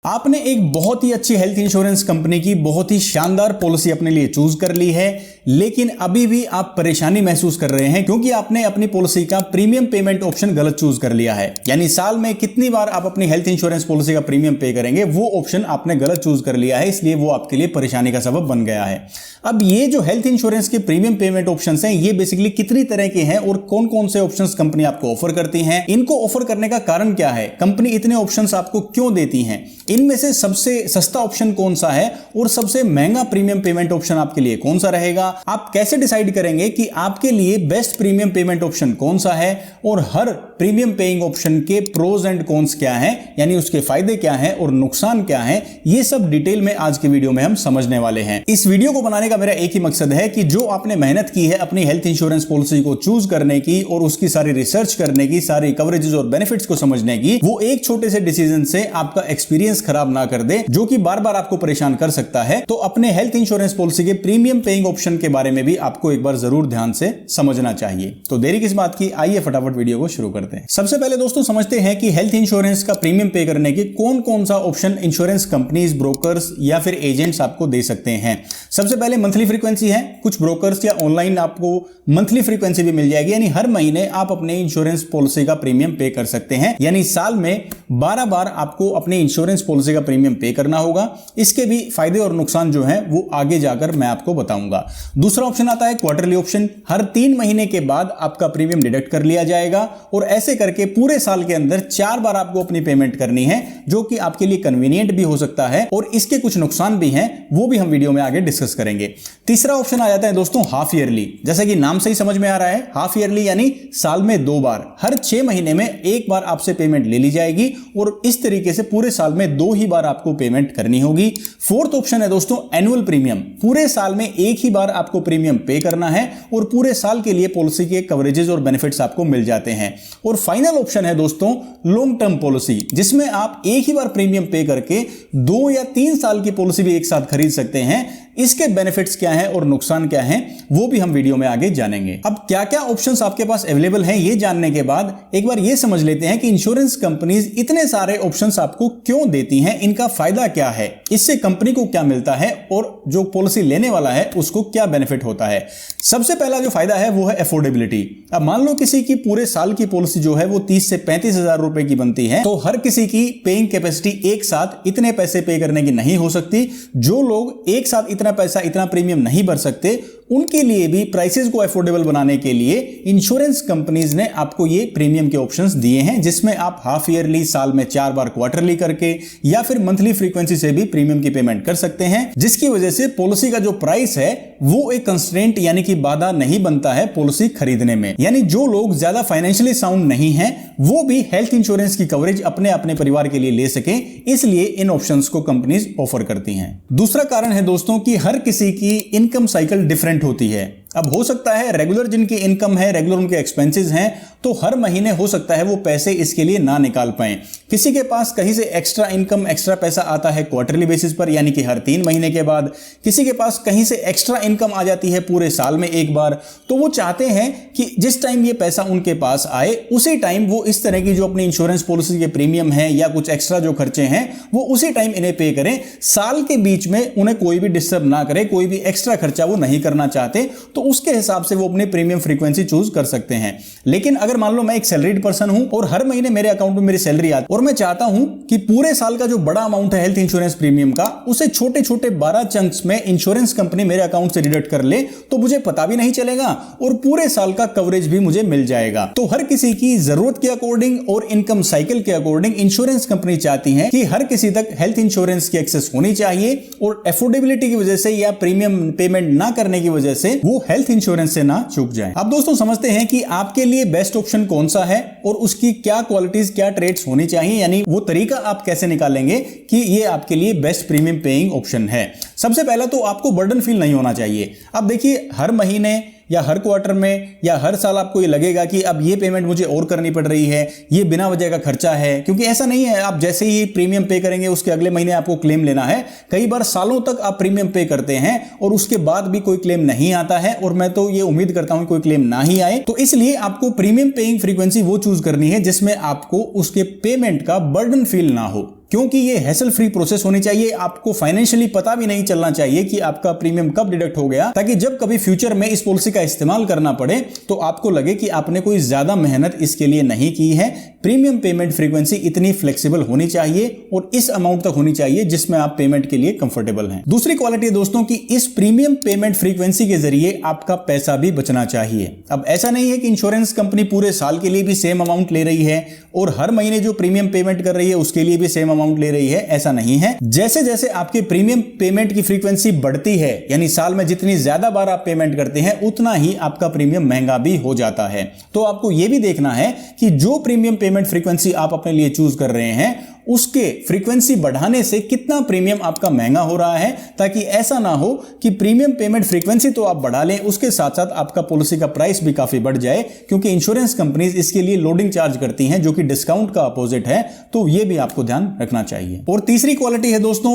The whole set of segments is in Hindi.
आपने एक बहुत ही अच्छी हेल्थ इंश्योरेंस कंपनी की बहुत ही शानदार पॉलिसी अपने लिए चूज कर ली है, लेकिन अभी भी आप परेशानी महसूस कर रहे हैं क्योंकि आपने अपनी पॉलिसी का प्रीमियम पेमेंट ऑप्शन गलत चूज कर लिया है। यानी साल में कितनी बार आप अपनी हेल्थ इंश्योरेंस पॉलिसी का प्रीमियम पे करेंगे वो ऑप्शन आपने गलत चूज कर लिया है, इसलिए वो आपके लिए परेशानी का सबब बन गया है। अब ये जो हेल्थ इंश्योरेंस के प्रीमियम पेमेंट ऑप्शन हैं, ये बेसिकली कितनी तरह के हैं और कौन कौन से ऑप्शन कंपनी आपको ऑफर करती है, इनको ऑफर करने का कारण क्या है, कंपनी इतने ऑप्शन आपको क्यों देती है, इनमें से सबसे सस्ता ऑप्शन कौन सा है और सबसे महंगा प्रीमियम पेमेंट ऑप्शन आपके लिए कौन सा रहेगा, आप कैसे डिसाइड करेंगे कि आपके लिए बेस्ट प्रीमियम पेमेंट ऑप्शन कौन सा है और हर प्रीमियम पेइंग ऑप्शन के प्रोज एंड कॉन्स क्या हैं, यानी उसके फायदे क्या हैं और नुकसान क्या हैं, ये सब डिटेल में आज के वीडियो में हम समझने वाले हैं। इस वीडियो को बनाने का मेरा एक ही मकसद है कि जो आपने मेहनत की है अपनी हेल्थ इंश्योरेंस पॉलिसी को चूज करने की और उसकी सारी रिसर्च करने की, सारी कवरेजेस और बेनिफिट्स को समझने की, वो एक छोटे से डिसीजन से आपका एक्सपीरियंस खराब ना कर दे, जो कि बार बार आपको परेशान कर सकता है। तो अपने हेल्थ इंश्योरेंस पॉलिसी के प्रीमियम पेइंग ऑप्शन के बारे में भी आपको एक बार जरूर ध्यान से समझना चाहिए। तो देरी किस बात की, आइए फटाफट वीडियो को शुरू करते हैं। सबसे पहले दोस्तों समझते हैं कि हेल्थ इंश्योरेंस का प्रीमियम पे करने के कौन कौन सा ऑप्शन इंश्योरेंस कंपनीज, ब्रोकर्स या फिर एजेंट्स आपको दे सकते हैं। सबसे पहले मंथली फ्रीक्वेंसी है, कुछ ब्रोकर्स या ऑनलाइन आपको मंथली फ्रीक्वेंसी भी मिल जाएगी, यानी हर महीने आप अपने इंश्योरेंस पॉलिसी का प्रीमियम पे कर सकते हैं, यानी साल में 12 बार आपको अपने इंश्योरेंस पॉलिसी का प्रीमियम पे करना होगा। इसके भी फायदे और नुकसान जो हैं वो आगे जाकर मैं आपको बताऊंगा। दूसरा ऑप्शन आता है क्वार्टरली ऑप्शन, हर 3 महीने के बाद आपका प्रीमियम डिडक्ट कर लिया जाएगा और ऐसे करके पूरे साल के अंदर 4 बार आपको अपनी पेमेंट करनी है, जो कि आपके लिए कन्वीनियंट भी हो सकता है और इसके कुछ नुकसान भी हैं, वो भी हम वीडियो में आगे डिस्कस करेंगे। तीसरा ऑप्शन आ जाता है दोस्तों हाफ ईयरली, जैसा कि नाम से ही समझ में आ रहा है, हाफ ईयरली यानी साल में 2 बार, हर 6 महीने में 1 बार आपसे पेमेंट ले ली जाएगी और इस तरीके से पूरे साल में 2 ही बार आपको पेमेंट करनी होगी। फोर्थ ऑप्शन है दोस्तों एनुअल प्रीमियम, पूरे साल में 1 ही बार आपको प्रीमियम पे करना है और पूरे साल के लिए पॉलिसी के कवरेजेस और बेनिफिट्स आपको मिल जाते हैं। और फाइनल ऑप्शन है दोस्तों लॉन्ग टर्म पॉलिसी, जिसमें आप 1 ही बार प्रीमियम पे करके 2 या 3 साल की पॉलिसी भी एक साथ खरीद सकते हैं। इसके बेनिफिट्स क्या हैं और नुकसान क्या हैं वो भी हम वीडियो में आगे जानेंगे। अब क्या क्या ऑप्शंस आपके पास अवेलेबल हैं ये जानने के बाद एक बार ये समझ लेते हैं कि इंश्योरेंस कंपनीज इतने सारे ऑप्शंस आपको क्यों देती हैं, इनका फायदा क्या है, इससे कंपनी को क्या मिलता है और जो पॉलिसी लेने वाला है उसको क्या बेनिफिट होता है। सबसे पहला जो फायदा है वो है अफोर्डेबिलिटी। अब मान लो किसी की पूरे साल की पॉलिसी जो है वो 30 से 35 हजार रुपए की बनती है, तो हर किसी की पेइंग कैपेसिटी एक साथ इतने पैसे पे करने की नहीं हो सकती। जो लोग एक साथ इतना पैसा, इतना प्रीमियम नहीं भर सकते, उनके लिए भी प्राइसेस को अफोर्डेबल बनाने के लिए इंश्योरेंस कंपनीज ने आपको ये प्रीमियम के ऑप्शंस दिए हैं, जिसमें आप हाफ ईयरली, साल में 4 बार क्वार्टरली करके या फिर मंथली फ्रीक्वेंसी से भी प्रीमियम की पेमेंट कर सकते हैं, जिसकी वजह से पॉलिसी का जो प्राइस है वो एक कंस्ट्रेंट यानी कि बाधा नहीं बनता है पॉलिसी खरीदने में। यानी जो लोग ज्यादा फाइनेंशियली साउंड नहीं है वो भी हेल्थ इंश्योरेंस की कवरेज अपने परिवार के लिए ले सके, इसलिए इन ऑप्शंस को कंपनीज ऑफर करती हैं। दूसरा कारण है दोस्तों कि हर किसी की इनकम साइकिल डिफरेंट होती है। अब हो सकता है रेगुलर जिनकी इनकम है, रेगुलर उनके एक्सपेंसेस हैं, तो हर महीने हो सकता है वो पैसे इसके लिए ना निकाल पाएं। किसी के पास कहीं से एक्स्ट्रा इनकम, एक्स्ट्रा पैसा आता है क्वार्टरली बेसिस पर, यानी कि हर 3 महीने के बाद। किसी के पास कहीं से एक्स्ट्रा इनकम आ जाती है पूरे साल में 1 बार, तो वो चाहते हैं कि जिस टाइम ये पैसा उनके पास आए उसी टाइम वो इस तरह की जो अपनी इंश्योरेंस पॉलिसी के प्रीमियम है या कुछ एक्स्ट्रा जो खर्चे हैं वो उसी टाइम इन्हें पे करें। साल के बीच में उन्हें कोई भी डिस्टर्ब ना करे, कोई भी एक्स्ट्रा खर्चा वो नहीं करना चाहते, तो उसके हिसाब से वो अपनी प्रीमियम फ्रीक्वेंसी चूज कर सकते हैं। लेकिन अगर मान लो मैं एक सैलरीड पर्सन हूं और हर महीने मेरे अकाउंट में मेरी सैलरी आती है और मैं चाहता हूं कि पूरे साल का जो बड़ा अमाउंट है हेल्थ इंश्योरेंस प्रीमियम का, उसे छोटे छोटे 12 चंक्स में इंश्योरेंस कंपनी मेरे अकाउंट से डिडक्ट कर ले, तो मुझे पता भी नहीं चलेगा और पूरे साल का कवरेज भी मुझे मिल जाएगा। तो हर किसी की जरूरत के अकॉर्डिंग और इनकम साइकिल के अकॉर्डिंग इंश्योरेंस कंपनी चाहती है कि हर किसी तक हेल्थ इंश्योरेंस की एक्सेस होनी चाहिए और अफोर्डेबिलिटी की वजह से या प्रीमियम पेमेंट ना करने की वजह से वो हेल्थ इंश्योरेंस से ना चूक जाए। अब दोस्तों समझते हैं कि आपके लिए बेस्ट ऑप्शन कौन सा है और उसकी क्या क्वालिटीज, क्या ट्रेड्स होनी चाहिए, यानी वो तरीका आप कैसे निकालेंगे कि ये आपके लिए बेस्ट प्रीमियम पेइंग ऑप्शन है। सबसे पहला तो आपको बर्डन फील नहीं होना चाहिए। अब देखिए हर महीने या हर क्वार्टर में या हर साल आपको ये लगेगा कि अब ये पेमेंट मुझे और करनी पड़ रही है, ये बिना वजह का खर्चा है, क्योंकि ऐसा नहीं है आप जैसे ही प्रीमियम पे करेंगे उसके अगले महीने आपको क्लेम लेना है। कई बार सालों तक आप प्रीमियम पे करते हैं और उसके बाद भी कोई क्लेम नहीं आता है, और मैं तो ये उम्मीद करता हूं कोई क्लेम ना ही आए। तो इसलिए आपको प्रीमियम पेइंग फ्रीक्वेंसी वो चूज करनी है जिसमें आपको उसके पेमेंट का बर्डन फील ना हो। क्योंकि ये हैसल फ्री प्रोसेस होनी चाहिए। आपको फाइनेंशियली पता भी नहीं चलना चाहिए कि आपका प्रीमियम कब डिडक्ट हो गया, ताकि जब कभी फ्यूचर में इस पॉलिसी का इस्तेमाल करना पड़े तो आपको लगे कि आपने कोई ज्यादा मेहनत इसके लिए नहीं की है। प्रीमियम पेमेंट फ्रीक्वेंसी इतनी फ्लेक्सिबल होनी चाहिए और इस अमाउंट तक होनी चाहिए जिसमें आप पेमेंट के लिए कंफर्टेबल हैं। दूसरी क्वालिटी है दोस्तों कि इस प्रीमियम पेमेंट फ्रीक्वेंसी के जरिए आपका पैसा भी बचना चाहिए। अब ऐसा नहीं है कि इंश्योरेंस कंपनी पूरे साल के लिए भी सेम अमाउंट ले रही है और हर महीने जो प्रीमियम पेमेंट कर रही है उसके लिए भी सेम अमाउंट ले रही है, ऐसा नहीं है। जैसे जैसे आपके प्रीमियम पेमेंट की फ्रीक्वेंसी बढ़ती है, यानी साल में जितनी ज्यादा बार आप पेमेंट करते हैं उतना ही आपका प्रीमियम महंगा भी हो जाता है। तो आपको यह भी देखना है कि जो प्रीमियम पेमेंट फ्रीक्वेंसी आप अपने लिए चूज कर रहे हैं उसके फ्रीक्वेंसी बढ़ाने से कितना प्रीमियम आपका महंगा हो रहा है, ताकि ऐसा ना हो कि प्रीमियम पेमेंट फ्रीक्वेंसी तो आप बढ़ा लें, उसके साथ साथ आपका पॉलिसी का प्राइस भी काफी बढ़ जाए, क्योंकि इंश्योरेंस कंपनीज इसके लिए लोडिंग चार्ज करती हैं जो कि डिस्काउंट का अपोजिट है। तो यह भी आपको ध्यान रखना चाहिए। और तीसरी क्वालिटी है दोस्तों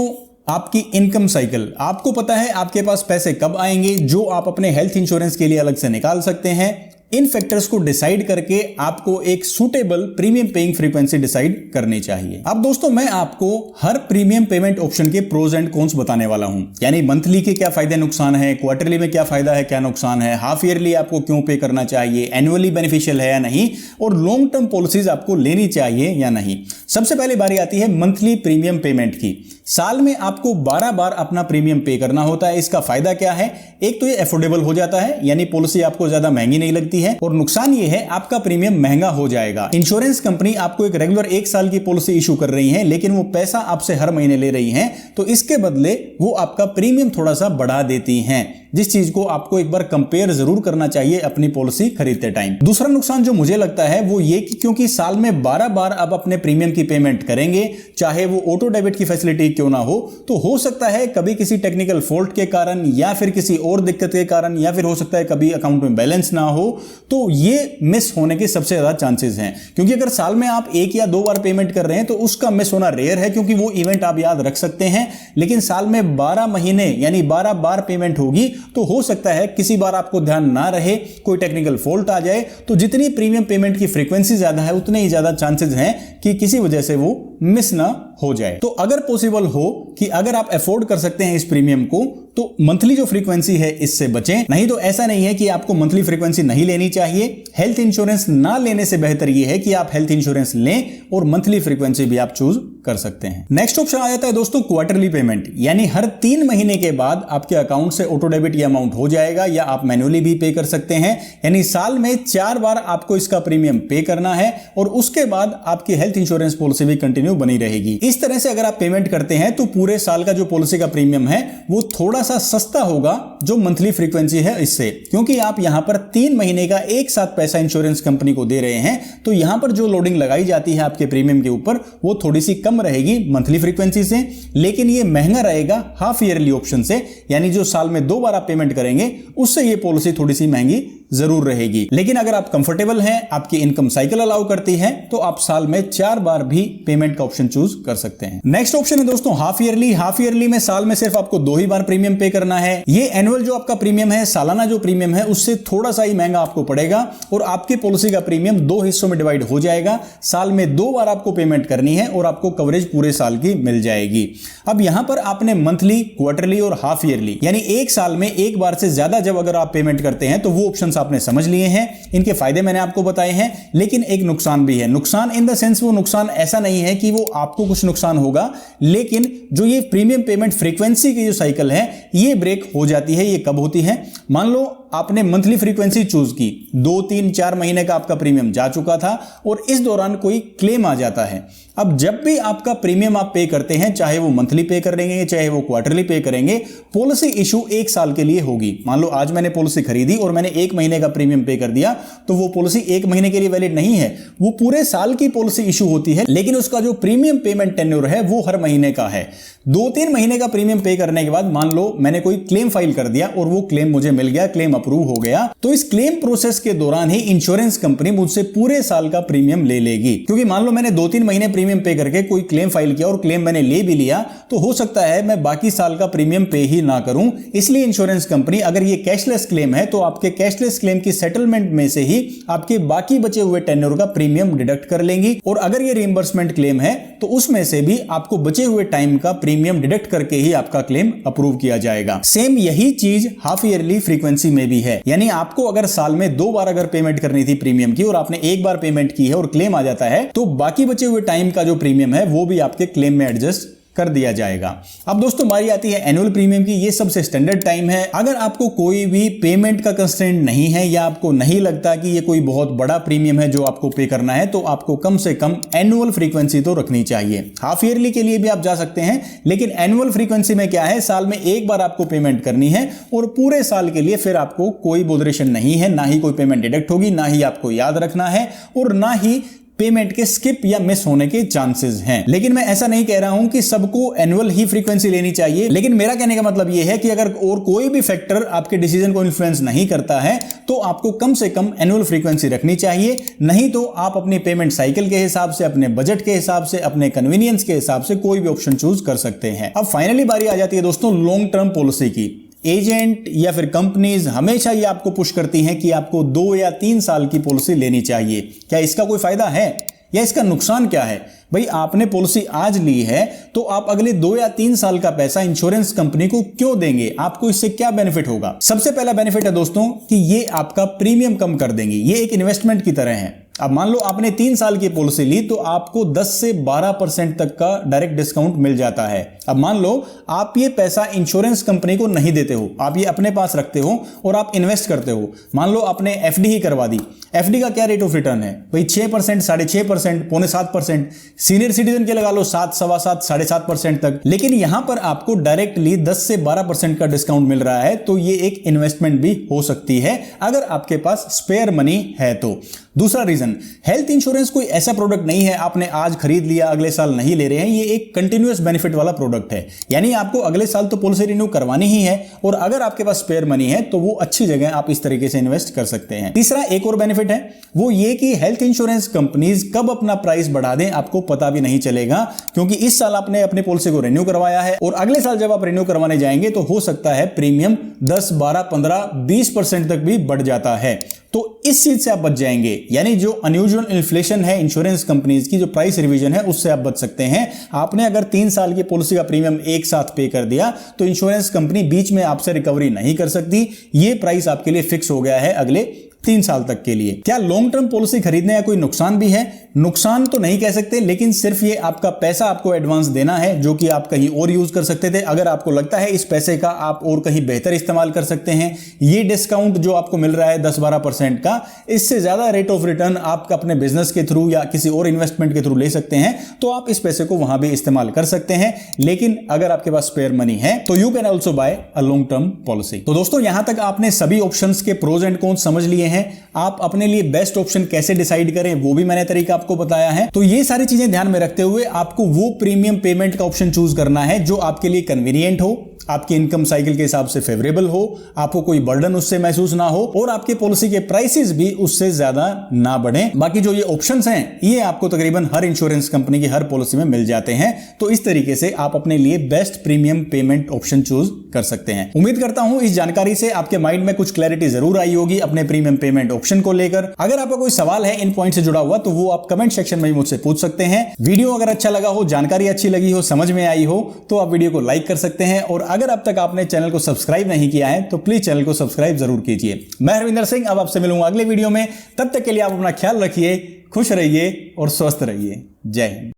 आपकी इनकम साइकिल। आपको पता है आपके पास पैसे कब आएंगे जो आप अपने हेल्थ इंश्योरेंस के लिए अलग से निकाल सकते हैं। इन फैक्टर्स को डिसाइड करके आपको एक suitable premium paying frequency decide करनी चाहिए। अब दोस्तों मैं आपको हर प्रीमियम पेमेंट ऑप्शन के प्रोज एंड कॉन्स बताने वाला हूं, यानी मंथली के क्या फायदे नुकसान है, क्वार्टरली में क्या फायदा है क्या नुकसान है, हाफ ईयरली आपको क्यों पे करना चाहिए, एनुअली बेनिफिशियल है या नहीं, और लॉन्ग टर्म पॉलिसीज आपको लेनी चाहिए या नहीं। सबसे पहले बारी आती है मंथली प्रीमियम पेमेंट की। साल में आपको 12 बार अपना प्रीमियम पे करना होता है। इसका फायदा क्या है? एक तो ये अफोर्डेबल हो जाता है, यानी पॉलिसी आपको ज्यादा महंगी नहीं लगती है, और नुकसान ये है आपका प्रीमियम महंगा हो जाएगा। इंश्योरेंस कंपनी आपको एक रेगुलर 1 साल की पॉलिसी इशू कर रही है, लेकिन वो पैसा आपसे हर महीने ले रही है, तो इसके बदले वो आपका प्रीमियम थोड़ा सा बढ़ा देती हैं, जिस चीज को आपको एक बार कंपेयर जरूर करना चाहिए अपनी पॉलिसी खरीदते टाइम। दूसरा नुकसान जो मुझे लगता है वो ये कि क्योंकि साल में 12 बार आप अपने प्रीमियम की पेमेंट करेंगे, चाहे वो ऑटो डेबिट की फैसिलिटी क्यों ना हो, तो हो सकता है कभी किसी टेक्निकल फॉल्ट के कारण या फिर किसी और दिक्कत के कारण, या फिर हो सकता है कभी अकाउंट में बैलेंस ना हो, तो ये मिस होने के सबसे ज्यादा चांसेस हैं। क्योंकि अगर साल में आप 1 या 2 बार पेमेंट कर रहे हैं तो उसका मिस होना रेयर है, क्योंकि वो इवेंट आप याद रख सकते हैं। लेकिन साल में 12 महीने यानी 12 बार पेमेंट होगी, तो हो सकता है किसी बार आपको ध्यान ना रहे, कोई टेक्निकल फॉल्ट आ जाए, तो जितनी प्रीमियम पेमेंट की फ्रीक्वेंसी ज्यादा है उतने ही ज्यादा चांसेस हैं कि किसी वजह से वो मिस ना हो जाए। तो अगर पॉसिबल हो कि अगर आप अफोर्ड कर सकते हैं इस प्रीमियम को, तो मंथली जो फ्रीक्वेंसी है इससे बचें। नहीं तो ऐसा नहीं है कि आपको मंथली फ्रीक्वेंसी नहीं लेनी चाहिए। हेल्थ इंश्योरेंस ना लेने से बेहतर यह है कि आप हेल्थ इंश्योरेंस लें और मंथली फ्रीक्वेंसी भी आप चूज कर सकते हैं। नेक्स्ट ऑप्शन आ जाता है दोस्तों क्वार्टरली पेमेंट, यानी हर 3 महीने के बाद आपके अकाउंट से ऑटो डेबिट ये अमाउंट हो जाएगा, या आप मैन्युअली भी पे कर सकते हैं। यानी साल में 4 बार आपको इसका प्रीमियम पे करना है और उसके बाद आपकी हेल्थ इंश्योरेंस पॉलिसी भी कंटिन्यू बनी रहेगी। इस तरह से अगर आप पेमेंट करते हैं तो पूरे साल का जो पॉलिसी का प्रीमियम है वो थोड़ा सा सस्ता होगा जो मंथली फ्रीक्वेंसी है इससे, क्योंकि आप यहां पर 3 महीने का एक साथ पैसा इंश्योरेंस कंपनी को दे रहे हैं, तो यहां पर जो लोडिंग लगाई जाती है आपके प्रीमियम के ऊपर वो थोड़ी सी कम रहेगी मंथली फ्रीक्वेंसी से, लेकिन ये महंगा रहेगा हाफ ईयरली ऑप्शन से, यानी जो साल में 2 बार आप पेमेंट करेंगे उससे ये पॉलिसी थोड़ी सी महंगी जरूर रहेगी। लेकिन अगर आप कंफर्टेबल हैं, आपकी इनकम साइकिल अलाउ करती है, तो आप साल में 4 बार भी पेमेंट का ऑप्शन चूज कर सकते हैं। नेक्स्ट ऑप्शन है दोस्तों हाफ ईयरली। हाफ ईयरली में साल में सिर्फ आपको 2 ही बार प्रीमियम पे करना है। ये एनुअल जो आपका प्रीमियम है, सालाना जो प्रीमियम है, उससे थोड़ा सा ही महंगा आपको पड़ेगा और आपकी पॉलिसी का प्रीमियम 2 हिस्सों में डिवाइड हो जाएगा। साल में 2 बार आपको पेमेंट करनी है और आपको कवरेज पूरे साल की मिल जाएगी। अब यहां पर आपने मंथली, क्वार्टरली और हाफ ईयरली, यानी एक साल में एक बार से ज्यादा जब अगर आप पेमेंट करते हैं तो वो ऑप्शन आपने समझ लिए हैं। इनके फायदे मैंने आपको बताए हैं, लेकिन एक नुकसान भी है। नुकसान इन द सेंस, वो नुकसान ऐसा नहीं है कि वो आपको कुछ नुकसान होगा, लेकिन जो ये प्रीमियम पेमेंट फ्रीक्वेंसी की जो साइकिल है ये ब्रेक हो जाती है। ये कब होती है? मान लो आपने मंथली फ्रीक्वेंसी चूज की, 2, 3, 4 महीने का आपका प्रीमियम जा चुका था और इस दौरान कोई क्लेम आ जाता है। अब जब भी आपका प्रीमियम आप पे करते हैं, चाहे वो मंथली पे करेंगे चाहे वो क्वार्टरली पे करेंगे, पॉलिसी इशू 1 साल के लिए होगी। मान लो आज मैंने पॉलिसी खरीदी और मैंने 1 महीने का प्रीमियम पे कर दिया, तो वो पॉलिसी 1 महीने के लिए वैलिड नहीं है, वो पूरे साल की पॉलिसी इशू होती है, लेकिन उसका जो प्रीमियम पेमेंट टेन्योर है वो हर महीने का है। 2-3 महीने का प्रीमियम पे करने के बाद मान लो मैंने कोई क्लेम फाइल कर दिया और वो क्लेम मुझे मिल गया, क्लेम अप्रूव हो गया तो इस क्लेम प्रोसेस के दौरान ही इंश्योरेंस कंपनी मुझसे पूरे साल का प्रीमियम ले लेगी। क्योंकि मान लो मैंने 2-3 महीने प्रीमियम पे करके कोई क्लेम फाइल किया और क्लेम मैंने ले भी लिया, तो हो सकता है मैं बाकी साल का प्रीमियम पे ही ना करूं। इसलिए इंश्योरेंस कंपनी अगर ये कैशलेस क्लेम है तो आपके कैशलेस क्लेम की सेटलमेंट में से ही आपके बाकी बचे हुए टेन्योर का प्रीमियम डिडक्ट कर लेंगी, और अगर ये रिइंबर्समेंट क्लेम है तो उसमें से भी आपको बचे हुए टाइम का प्रीमियम डिडक्ट करके ही आपका क्लेम अप्रूव किया जाएगा। सेम यही चीज हाफ ईयरली फ्रीक्वेंसी में भी है। यानी आपको अगर साल में 2 बार अगर पेमेंट करनी थी प्रीमियम की और आपने 1 बार पेमेंट की है और क्लेम आ जाता है, तो बाकी बचे हुए टाइम का जो प्रीमियम है वो भी आपके क्लेम में एडजस्ट कर दिया जाएगा। अब दोस्तों बारी आती है एनुअल प्रीमियम की। ये सबसे स्टैंडर्ड टाइम है। अगर आपको कोई भी पेमेंट का कंस्ट्रेंट नहीं है या आपको नहीं लगता कि ये कोई बहुत बड़ा प्रीमियम है जो आपको पे करना है, तो आपको कम से कम एनुअल फ्रीक्वेंसी तो रखनी चाहिए। हाफ ईयरली के लिए भी आप जा सकते हैं, लेकिन एनुअल फ्रीक्वेंसी में क्या है, साल में 1 बार आपको पेमेंट करनी है और पूरे साल के लिए फिर आपको कोई बोदरेशन नहीं है, ना ही कोई पेमेंट डिडक्ट होगी, ना ही आपको याद रखना है और ना ही पेमेंट के स्किप या मिस होने के चांसेस हैं। लेकिन मैं ऐसा नहीं कह रहा हूं कि सबको एनुअल ही फ्रीक्वेंसी लेनी चाहिए, लेकिन मेरा कहने का मतलब यह है कि अगर और कोई भी फैक्टर आपके डिसीजन को इन्फ्लुएंस नहीं करता है तो आपको कम से कम एनुअल फ्रीक्वेंसी रखनी चाहिए। नहीं तो आप अपनी पेमेंट साइकिल के हिसाब से, अपने बजट के हिसाब से, अपने कन्वीनियंस के हिसाब से कोई भी ऑप्शन चूज कर सकते हैं। अब फाइनली बारी आ जाती है दोस्तों लॉन्ग टर्म पॉलिसी की। एजेंट या फिर कंपनीज हमेशा ये आपको पुश करती हैं कि आपको 2 या 3 साल की पॉलिसी लेनी चाहिए। क्या इसका कोई फायदा है या इसका नुकसान क्या है? भाई आपने पॉलिसी आज ली है तो आप अगले 2 या 3 साल का पैसा इंश्योरेंस कंपनी को क्यों देंगे? आपको इससे क्या बेनिफिट होगा? सबसे पहला बेनिफिट है दोस्तों कि ये आपका प्रीमियम कम कर देंगी। ये एक इन्वेस्टमेंट की तरह है। अब मान लो आपने 3 साल की पॉलिसी ली तो आपको 10 से 12% तक का डायरेक्ट डिस्काउंट मिल जाता है। अब मान लो आप ये पैसा इंश्योरेंस कंपनी को नहीं देते हो, आप ये अपने पास रखते हो और आप इन्वेस्ट करते हो। मान लो आपने एफडी ही करवा दी। एफडी का क्या रेट ऑफ रिटर्न है भाई? 6%, 6.5%, 6.25%। सीनियर सिटीजन के लगा लो 7, 7.25%, 7.5% तक। लेकिन यहां पर आपको डायरेक्टली 10 से 12% का डिस्काउंट मिल रहा है, तो ये एक इन्वेस्टमेंट भी हो सकती है अगर आपके पास स्पेयर मनी है तो। दूसरा रीजन, हेल्थ इंश्योरेंस कोई ऐसा प्रोडक्ट नहीं है आपने आज खरीद लिया अगले साल नहीं ले रहे हैं। ये एक कंटिन्यूअस बेनिफिट वाला प्रोडक्ट है। यानी आपको अगले साल तो पॉलिसी रिन्यू करवानी ही है और अगर आपके पास स्पेयर मनी है तो वो अच्छी जगह आप इस तरीके से इन्वेस्ट कर सकते हैं। तीसरा एक और बेनिफिट है, वो ये कि हेल्थ इंश्योरेंस कंपनीज कब अपना प्राइस बढ़ा दें आपको पता भी नहीं चलेगा, क्योंकि इस साल आपने अपनी पॉलिसी को रिन्यू करवाया है और अगले साल जब आप रिन्यू करवाने जाएंगे तो हो सकता है प्रीमियम 10, 12, 15, 20% तक भी बढ़ जाता है। तो इस चीज से आप बच जाएंगे। यानी जो अनयूजुअल इन्फ्लेशन है इंश्योरेंस कंपनीज की, जो प्राइस रिवीजन है, उससे आप बच सकते हैं। आपने अगर 3 साल की पॉलिसी का प्रीमियम एक साथ पे कर दिया तो इंश्योरेंस कंपनी बीच में आपसे रिकवरी नहीं कर सकती। ये प्राइस आपके लिए फिक्स हो गया है अगले 3 साल तक के लिए। क्या लॉन्ग टर्म पॉलिसी खरीदने का कोई नुकसान भी है? नुकसान तो नहीं कह सकते, लेकिन सिर्फ ये आपका पैसा आपको एडवांस देना है जो कि आप कहीं और यूज कर सकते थे। अगर आपको लगता है इस पैसे का आप और कहीं बेहतर इस्तेमाल कर सकते हैं, ये डिस्काउंट जो आपको मिल रहा है 10-12% का, इससे ज्यादा रेट ऑफ रिटर्न आप अपने बिजनेस के थ्रू या किसी और इन्वेस्टमेंट के थ्रू ले सकते हैं, तो आप इस पैसे को वहां भी इस्तेमाल कर सकते हैं। लेकिन अगर आपके पास स्पेयर मनी है तो you can also buy a long term policy. तो दोस्तों यहां तक आपने सभी ऑप्शंस के प्रोज एंड कॉन्स समझ लिए हैं। आप अपने लिए बेस्ट ऑप्शन कैसे डिसाइड करें वो भी मैंने तरीका आपको बताया है। तो ये सारी चीजें ध्यान में रखते हुए आपको वो प्रीमियम पेमेंट का ऑप्शन चूज करना है जो आपके लिए कन्वीनियंट हो, आपकी इनकम साइकिल के हिसाब से फेवरेबल हो, आपको कोई बर्डन उससे महसूस ना हो और आपके पॉलिसी के प्राइसेस भी उससे ज्यादा ना बढ़े। बाकी जो ये ऑप्शंस हैं ये आपको तकरीबन हर इंश्योरेंस कंपनी की हर पॉलिसी में मिल जाते हैं। तो इस तरीके से आप अपने लिए best premium payment option choose कर सकते हैं। उम्मीद करता हूं इस जानकारी से आपके माइंड में कुछ क्लैरिटी जरूर आई होगी अपने प्रीमियम पेमेंट ऑप्शन को लेकर। अगर आपका कोई सवाल है इन पॉइंट से जुड़ा हुआ तो वो आप कमेंट सेक्शन में मुझसे पूछ सकते हैं। वीडियो अगर अच्छा लगा हो, जानकारी अच्छी लगी हो, समझ में आई हो तो आप वीडियो को लाइक कर सकते हैं और अगर अब तक आपने चैनल को सब्सक्राइब नहीं किया है तो प्लीज चैनल को सब्सक्राइब जरूर कीजिए। मैं हरविंदर सिंह अब आपसे मिलूंगा अगले वीडियो में। तब तक के लिए आप अपना ख्याल रखिए, खुश रहिए और स्वस्थ रहिए। जय हिंद।